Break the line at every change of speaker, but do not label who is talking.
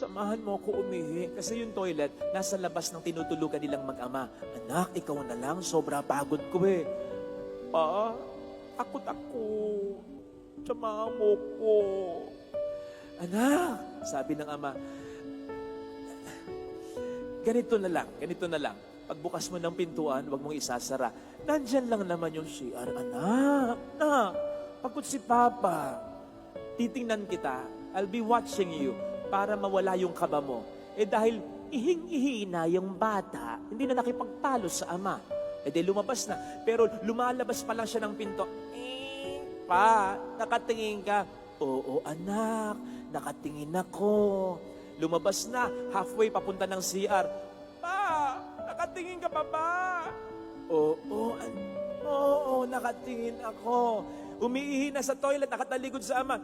samahan mo ako umihi. Kasi yung toilet, nasa labas ng tinutulugan nilang mag-ama. Anak, ikaw na lang, sobra pagod ko eh. Pa, takot ako. Samahan mo ko. Anak, sabi ng ama, ganito na lang. Pagbukas mo ng pintuan, huwag mong isasara. Nandyan lang naman yung CR, anak. Na, pagod si Papa. Titingnan kita, I'll be watching you para mawala yung kaba mo. Eh dahil ihing-ihi na yung bata, hindi na nakipagtalo sa ama. Eh di lumabas na. Pero lumalabas pa lang siya ng pinto. Pa, nakatingin ka. Oo anak, nakatingin ako. Lumabas na, halfway papunta ng CR. Pa, nakatingin ka pa ba? Oo, nakatingin ako. Umiihi na sa toilet, nakataligod sa ama.